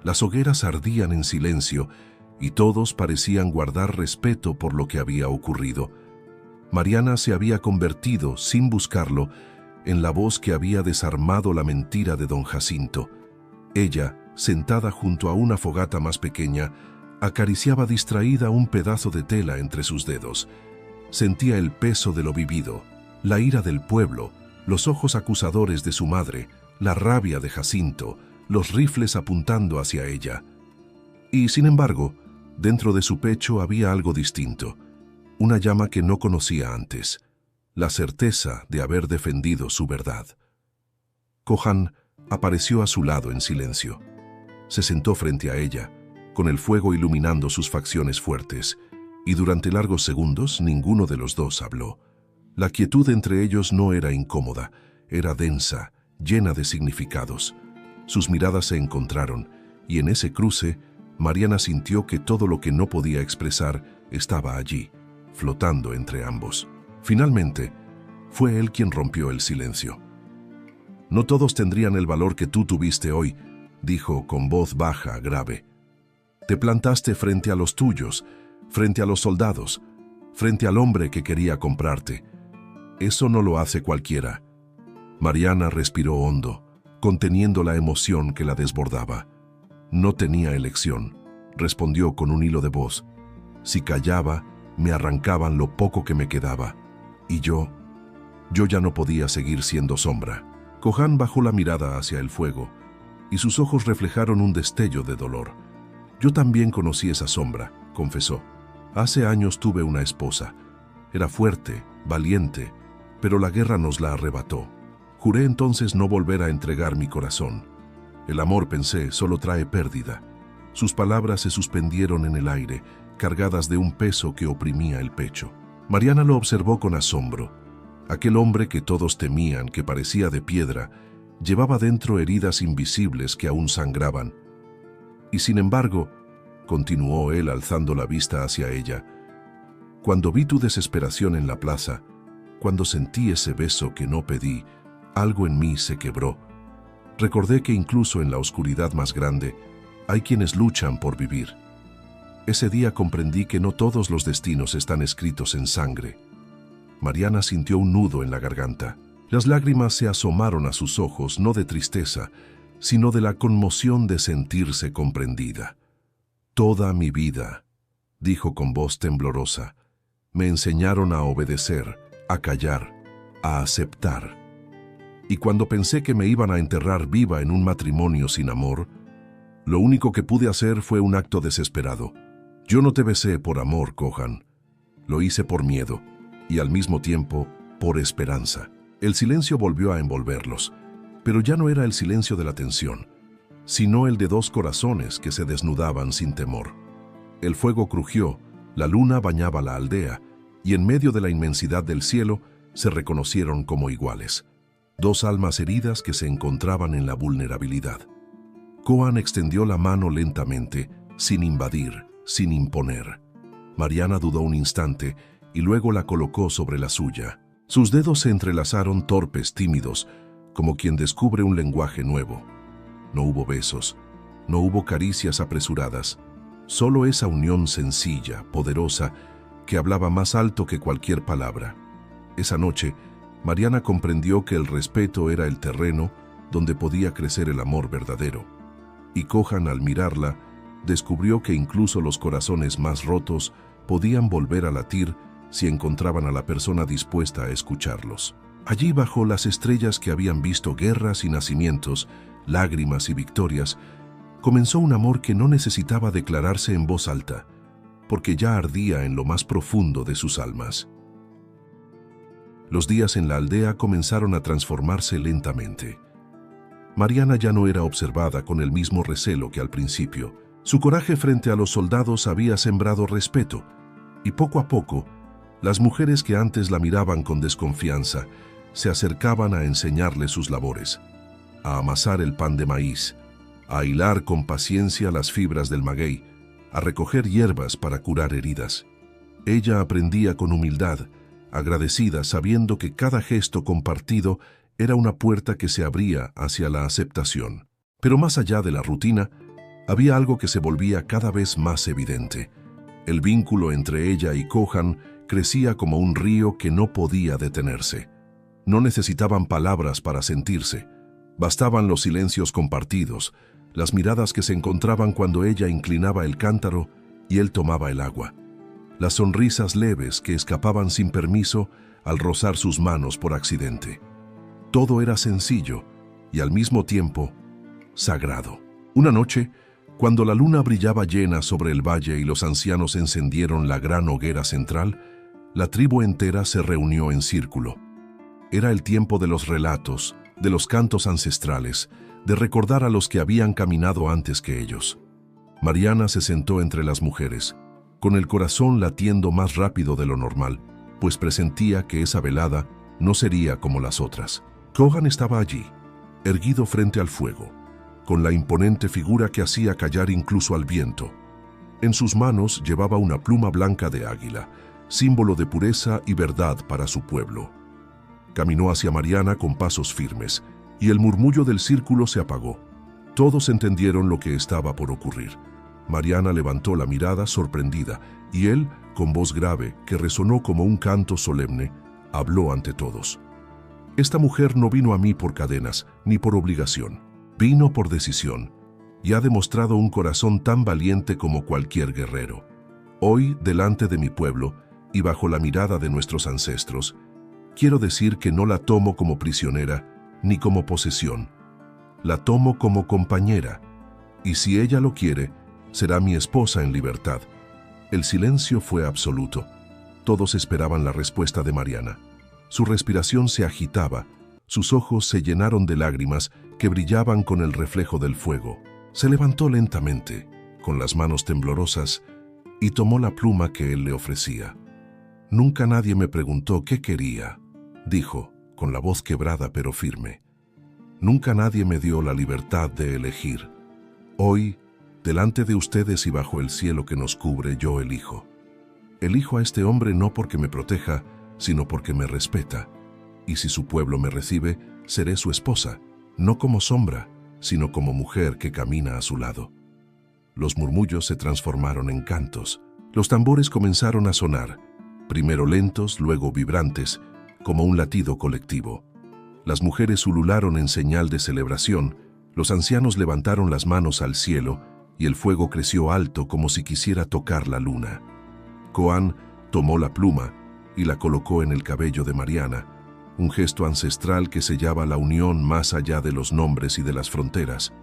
las hogueras ardían en silencio y todos parecían guardar respeto por lo que había ocurrido. Mariana se había convertido, sin buscarlo, en la voz que había desarmado la mentira de don Jacinto. Ella, sentada junto a una fogata más pequeña, acariciaba distraída un pedazo de tela entre sus dedos. Sentía el peso de lo vivido, la ira del pueblo, los ojos acusadores de su madre, la rabia de Jacinto, los rifles apuntando hacia ella. Y, sin embargo, dentro de su pecho había algo distinto, una llama que no conocía antes, la certeza de haber defendido su verdad. Kohan apareció a su lado en silencio. Se sentó frente a ella, con el fuego iluminando sus facciones fuertes, y durante largos segundos ninguno de los dos habló. La quietud entre ellos no era incómoda, era densa, llena de significados. Sus miradas se encontraron, y en ese cruce, Mariana sintió que todo lo que no podía expresar estaba allí, flotando entre ambos. Finalmente, fue él quien rompió el silencio. «No todos tendrían el valor que tú tuviste hoy», dijo con voz baja, grave. «Te plantaste frente a los tuyos, frente a los soldados, frente al hombre que quería comprarte. Eso no lo hace cualquiera». Mariana respiró hondo, conteniendo la emoción que la desbordaba. «No tenía elección», respondió con un hilo de voz. «Si callaba, me arrancaban lo poco que me quedaba. Y yo ya no podía seguir siendo sombra». Kohan bajó la mirada hacia el fuego, y sus ojos reflejaron un destello de dolor. «Yo también conocí esa sombra», confesó. «Hace años tuve una esposa. Era fuerte, valiente, pero la guerra nos la arrebató. Juré entonces no volver a entregar mi corazón. El amor, pensé, solo trae pérdida». Sus palabras se suspendieron en el aire, cargadas de un peso que oprimía el pecho. Mariana lo observó con asombro. Aquel hombre que todos temían, que parecía de piedra, llevaba dentro heridas invisibles que aún sangraban. Y sin embargo, continuó él alzando la vista hacia ella, cuando vi tu desesperación en la plaza, cuando sentí ese beso que no pedí, algo en mí se quebró. Recordé que incluso en la oscuridad más grande, hay quienes luchan por vivir. Ese día comprendí que no todos los destinos están escritos en sangre. Mariana sintió un nudo en la garganta. Las lágrimas se asomaron a sus ojos, no de tristeza, sino de la conmoción de sentirse comprendida. «Toda mi vida», dijo con voz temblorosa, «me enseñaron a obedecer, a callar, a aceptar. Y cuando pensé que me iban a enterrar viva en un matrimonio sin amor, lo único que pude hacer fue un acto desesperado. Yo no te besé por amor, Kohan. Lo hice por miedo y al mismo tiempo por esperanza». El silencio volvió a envolverlos, pero ya no era el silencio de la tensión, sino el de dos corazones que se desnudaban sin temor. El fuego crujió, la luna bañaba la aldea, y en medio de la inmensidad del cielo se reconocieron como iguales. Dos almas heridas que se encontraban en la vulnerabilidad. Kohan extendió la mano lentamente, sin invadir, sin imponer. Mariana dudó un instante y luego la colocó sobre la suya. Sus dedos se entrelazaron torpes, tímidos, como quien descubre un lenguaje nuevo. No hubo besos, no hubo caricias apresuradas, solo esa unión sencilla, poderosa, que hablaba más alto que cualquier palabra. Esa noche, Mariana comprendió que el respeto era el terreno donde podía crecer el amor verdadero. Y Kohan, al mirarla, descubrió que incluso los corazones más rotos podían volver a latir si encontraban a la persona dispuesta a escucharlos. Allí, bajo las estrellas que habían visto guerras y nacimientos, lágrimas y victorias, comenzó un amor que no necesitaba declararse en voz alta, porque ya ardía en lo más profundo de sus almas. Los días en la aldea comenzaron a transformarse lentamente. Mariana ya no era observada con el mismo recelo que al principio. Su coraje frente a los soldados había sembrado respeto, y poco a poco, las mujeres que antes la miraban con desconfianza se acercaban a enseñarle sus labores, a amasar el pan de maíz, a hilar con paciencia las fibras del maguey, a recoger hierbas para curar heridas. Ella aprendía con humildad, agradecida, sabiendo que cada gesto compartido era una puerta que se abría hacia la aceptación. Pero más allá de la rutina, había algo que se volvía cada vez más evidente. El vínculo entre ella y Kohan crecía como un río que no podía detenerse. No necesitaban palabras para sentirse. Bastaban los silencios compartidos, las miradas que se encontraban cuando ella inclinaba el cántaro y él tomaba el agua, las sonrisas leves que escapaban sin permiso al rozar sus manos por accidente. Todo era sencillo y al mismo tiempo sagrado. Una noche, cuando la luna brillaba llena sobre el valle y los ancianos encendieron la gran hoguera central, la tribu entera se reunió en círculo. Era el tiempo de los relatos, de los cantos ancestrales, de recordar a los que habían caminado antes que ellos. Mariana se sentó entre las mujeres, con el corazón latiendo más rápido de lo normal, pues presentía que esa velada no sería como las otras. Kohan estaba allí, erguido frente al fuego, con la imponente figura que hacía callar incluso al viento. En sus manos llevaba una pluma blanca de águila, símbolo de pureza y verdad para su pueblo. Caminó hacia Mariana con pasos firmes, y el murmullo del círculo se apagó. Todos entendieron lo que estaba por ocurrir. Mariana levantó la mirada sorprendida, y él, con voz grave, que resonó como un canto solemne, habló ante todos. Esta mujer no vino a mí por cadenas, ni por obligación. Vino por decisión, y ha demostrado un corazón tan valiente como cualquier guerrero. Hoy, delante de mi pueblo, y bajo la mirada de nuestros ancestros, quiero decir que no la tomo como prisionera, ni como posesión. La tomo como compañera, y si ella lo quiere, será mi esposa en libertad. El silencio fue absoluto. Todos esperaban la respuesta de Mariana. Su respiración se agitaba, sus ojos se llenaron de lágrimas que brillaban con el reflejo del fuego. Se levantó lentamente, con las manos temblorosas, y tomó la pluma que él le ofrecía. Nunca nadie me preguntó qué quería, dijo, con la voz quebrada pero firme. Nunca nadie me dio la libertad de elegir. Hoy, delante de ustedes y bajo el cielo que nos cubre, yo elijo. Elijo a este hombre no porque me proteja, sino porque me respeta. Y si su pueblo me recibe, seré su esposa, no como sombra, sino como mujer que camina a su lado. Los murmullos se transformaron en cantos. Los tambores comenzaron a sonar, primero lentos, luego vibrantes, como un latido colectivo. Las mujeres ulularon en señal de celebración, los ancianos levantaron las manos al cielo y el fuego creció alto como si quisiera tocar la luna. Kohan tomó la pluma y la colocó en el cabello de Mariana, un gesto ancestral que sellaba la unión más allá de los nombres y de las fronteras.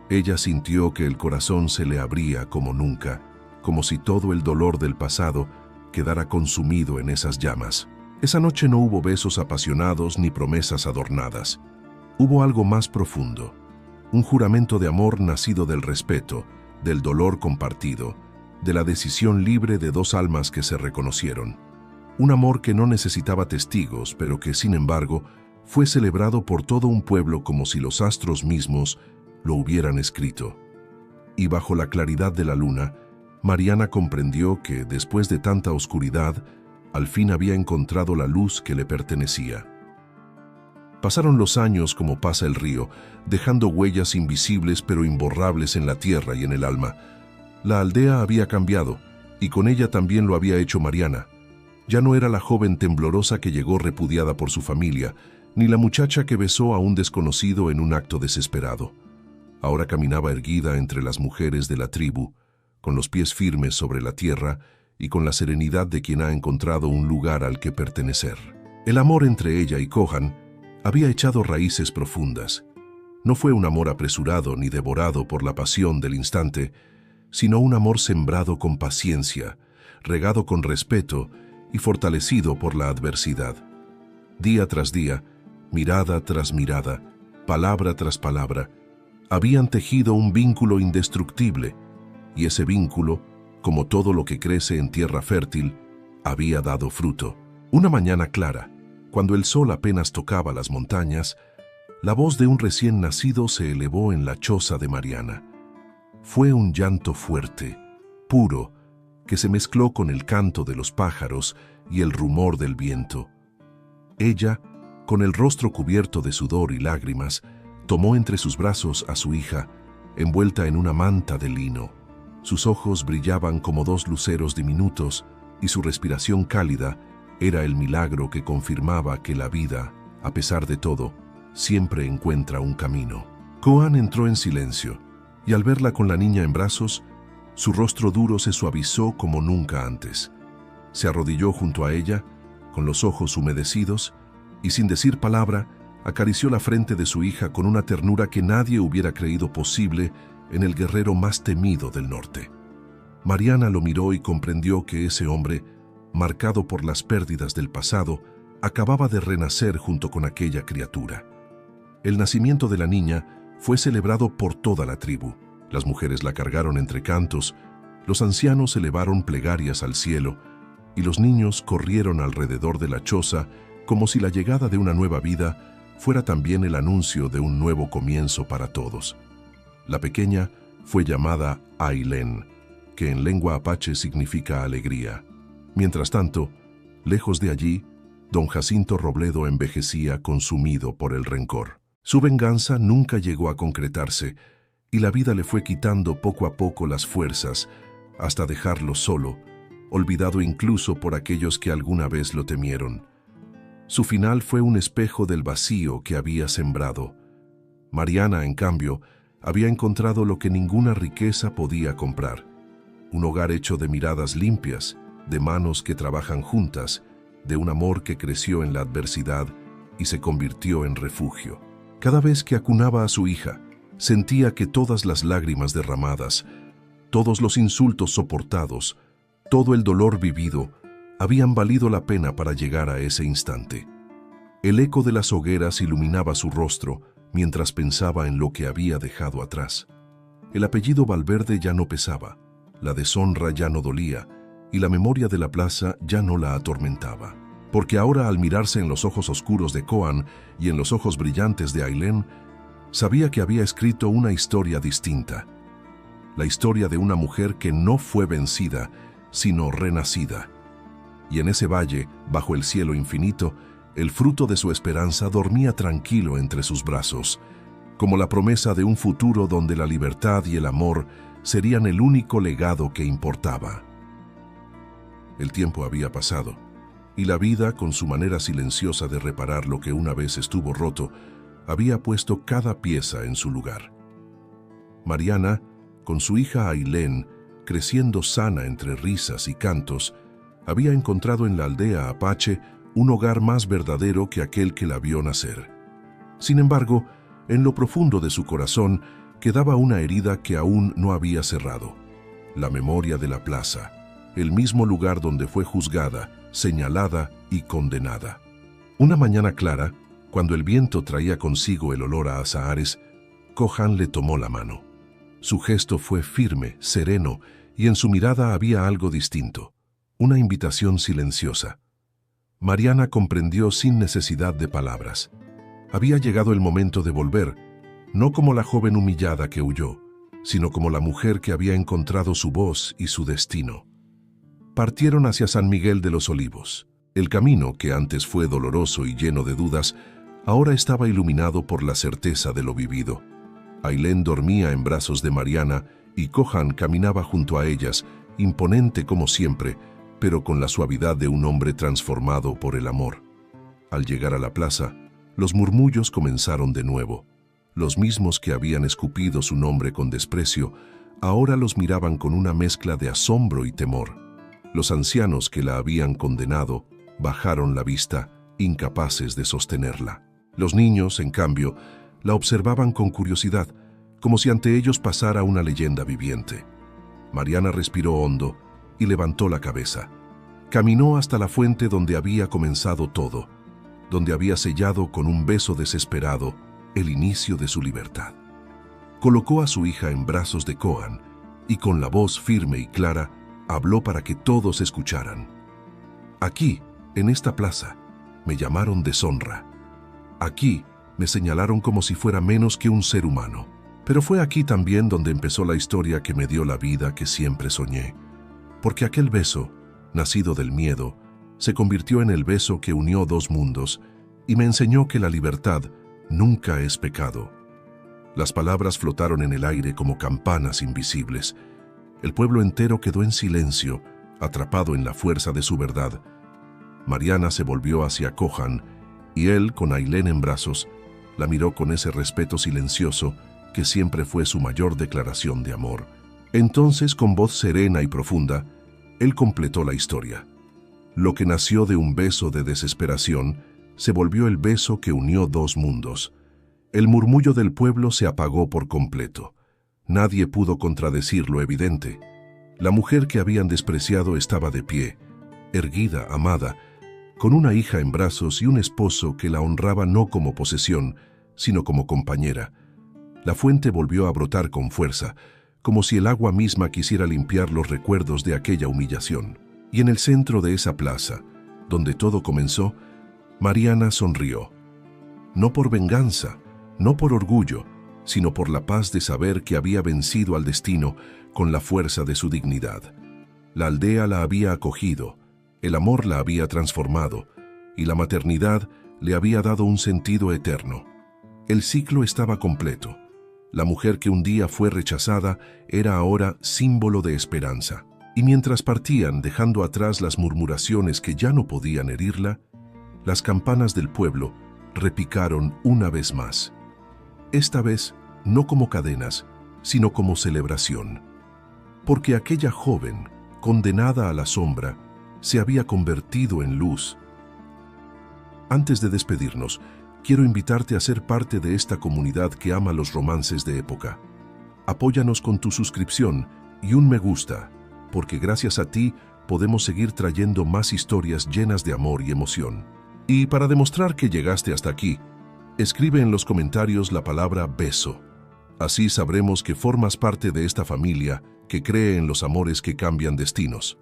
Ella sintió que el corazón se le abría como nunca, como si todo el dolor del pasado quedara consumido en esas llamas. Esa noche no hubo besos apasionados ni promesas adornadas. Hubo algo más profundo, un juramento de amor nacido del respeto, del dolor compartido, de la decisión libre de dos almas que se reconocieron. Un amor que no necesitaba testigos, pero que, sin embargo, fue celebrado por todo un pueblo como si los astros mismos lo hubieran escrito. Y bajo la claridad de la luna, Mariana comprendió que, después de tanta oscuridad, al fin había encontrado la luz que le pertenecía. Pasaron los años como pasa el río, dejando huellas invisibles pero imborrables en la tierra y en el alma. La aldea había cambiado, y con ella también lo había hecho Mariana. Ya no era la joven temblorosa que llegó repudiada por su familia, ni la muchacha que besó a un desconocido en un acto desesperado. Ahora caminaba erguida entre las mujeres de la tribu, con los pies firmes sobre la tierra y con la serenidad de quien ha encontrado un lugar al que pertenecer. El amor entre ella y Kohan había echado raíces profundas. No fue un amor apresurado ni devorado por la pasión del instante, sino un amor sembrado con paciencia, regado con respeto y fortalecido por la adversidad. Día tras día, mirada tras mirada, palabra tras palabra, habían tejido un vínculo indestructible, y ese vínculo, como todo lo que crece en tierra fértil, había dado fruto. Una mañana clara, Cuando el sol apenas tocaba las montañas, la voz de un recién nacido se elevó en la choza de Mariana. Fue un llanto fuerte, puro, que se mezcló con el canto de los pájaros y el rumor del viento. Ella, con el rostro cubierto de sudor y lágrimas, tomó entre sus brazos a su hija, envuelta en una manta de lino. Sus ojos brillaban como dos luceros diminutos y su respiración cálida era el milagro que confirmaba que la vida, a pesar de todo, siempre encuentra un camino. Kohan entró en silencio y al verla con la niña en brazos, su rostro duro se suavizó como nunca antes. Se arrodilló junto a ella, con los ojos humedecidos, y sin decir palabra, acarició la frente de su hija con una ternura que nadie hubiera creído posible en el guerrero más temido del norte. Mariana lo miró y comprendió que ese hombre, marcado por las pérdidas del pasado, acababa de renacer junto con aquella criatura. El nacimiento de la niña fue celebrado por toda la tribu. Las mujeres la cargaron entre cantos, los ancianos elevaron plegarias al cielo y los niños corrieron alrededor de la choza como si la llegada de una nueva vida fuera también el anuncio de un nuevo comienzo para todos. La pequeña fue llamada Ailén, que en lengua apache significa alegría. Mientras tanto, lejos de allí, don Jacinto Robledo envejecía consumido por el rencor. Su venganza nunca llegó a concretarse y la vida le fue quitando poco a poco las fuerzas hasta dejarlo solo, olvidado incluso por aquellos que alguna vez lo temieron. Su final fue un espejo del vacío que había sembrado. Mariana, en cambio, había encontrado lo que ninguna riqueza podía comprar: un hogar hecho de miradas limpias, de manos que trabajan juntas, de un amor que creció en la adversidad y se convirtió en refugio. Cada vez que acunaba a su hija, sentía que todas las lágrimas derramadas, todos los insultos soportados, todo el dolor vivido, habían valido la pena para llegar a ese instante. El eco de las hogueras iluminaba su rostro mientras pensaba en lo que había dejado atrás. El apellido Valverde ya no pesaba, la deshonra ya no dolía y la memoria de la plaza ya no la atormentaba. Porque ahora, al mirarse en los ojos oscuros de Kohan y en los ojos brillantes de Ailén, sabía que había escrito una historia distinta. La historia de una mujer que no fue vencida, sino renacida. Y en ese valle, bajo el cielo infinito, el fruto de su esperanza dormía tranquilo entre sus brazos, como la promesa de un futuro donde la libertad y el amor serían el único legado que importaba. El tiempo había pasado, y la vida, con su manera silenciosa de reparar lo que una vez estuvo roto, había puesto cada pieza en su lugar. Mariana, con su hija Ailén, creciendo sana entre risas y cantos, había encontrado en la aldea apache un hogar más verdadero que aquel que la vio nacer. Sin embargo, en lo profundo de su corazón quedaba una herida que aún no había cerrado: la memoria de la plaza, el mismo lugar donde fue juzgada, señalada y condenada. Una mañana clara, cuando el viento traía consigo el olor a azahares, Kohan le tomó la mano. Su gesto fue firme, sereno, y en su mirada había algo distinto, una invitación silenciosa. Mariana comprendió sin necesidad de palabras. Había llegado el momento de volver, no como la joven humillada que huyó, sino como la mujer que había encontrado su voz y su destino. Partieron hacia San Miguel de los Olivos. El camino, que antes fue doloroso y lleno de dudas, ahora estaba iluminado por la certeza de lo vivido. Ailén dormía en brazos de Mariana y Kohan caminaba junto a ellas, imponente como siempre, pero con la suavidad de un hombre transformado por el amor. Al llegar a la plaza, los murmullos comenzaron de nuevo. Los mismos que habían escupido su nombre con desprecio, ahora los miraban con una mezcla de asombro y temor. Los ancianos que la habían condenado bajaron la vista, incapaces de sostenerla. Los niños, en cambio, la observaban con curiosidad, como si ante ellos pasara una leyenda viviente. Mariana respiró hondo y levantó la cabeza. Caminó hasta la fuente donde había comenzado todo, donde había sellado con un beso desesperado el inicio de su libertad. Colocó a su hija en brazos de Kohan y con la voz firme y clara habló para que todos escucharan. Aquí, en esta plaza, me llamaron deshonra. Aquí me señalaron como si fuera menos que un ser humano. Pero fue aquí también donde empezó la historia que me dio la vida que siempre soñé. Porque aquel beso, nacido del miedo, se convirtió en el beso que unió dos mundos y me enseñó que la libertad nunca es pecado. Las palabras flotaron en el aire como campanas invisibles. El pueblo entero quedó en silencio, atrapado en la fuerza de su verdad. Mariana se volvió hacia Kohan y él, con Ailén en brazos, la miró con ese respeto silencioso que siempre fue su mayor declaración de amor. Entonces, con voz serena y profunda, él completó la historia. Lo que nació de un beso de desesperación se volvió el beso que unió dos mundos. El murmullo del pueblo se apagó por completo. Nadie pudo contradecir lo evidente. La mujer que habían despreciado estaba de pie, erguida, amada, con una hija en brazos y un esposo que la honraba no como posesión, sino como compañera. La fuente volvió a brotar con fuerza, como si el agua misma quisiera limpiar los recuerdos de aquella humillación. Y en el centro de esa plaza, donde todo comenzó, Mariana sonrió. No por venganza, no por orgullo, sino por la paz de saber que había vencido al destino con la fuerza de su dignidad. La aldea la había acogido, el amor la había transformado, y la maternidad le había dado un sentido eterno. El ciclo estaba completo. La mujer que un día fue rechazada era ahora símbolo de esperanza. Y mientras partían, dejando atrás las murmuraciones que ya no podían herirla, las campanas del pueblo repicaron una vez más. Esta vez no como cadenas, sino como celebración. Porque aquella joven, condenada a la sombra, se había convertido en luz. Antes de despedirnos, quiero invitarte a ser parte de esta comunidad que ama los romances de época. Apóyanos con tu suscripción y un me gusta, porque gracias a ti podemos seguir trayendo más historias llenas de amor y emoción. Y para demostrar que llegaste hasta aquí, escribe en los comentarios la palabra beso. Así sabremos que formas parte de esta familia que cree en los amores que cambian destinos.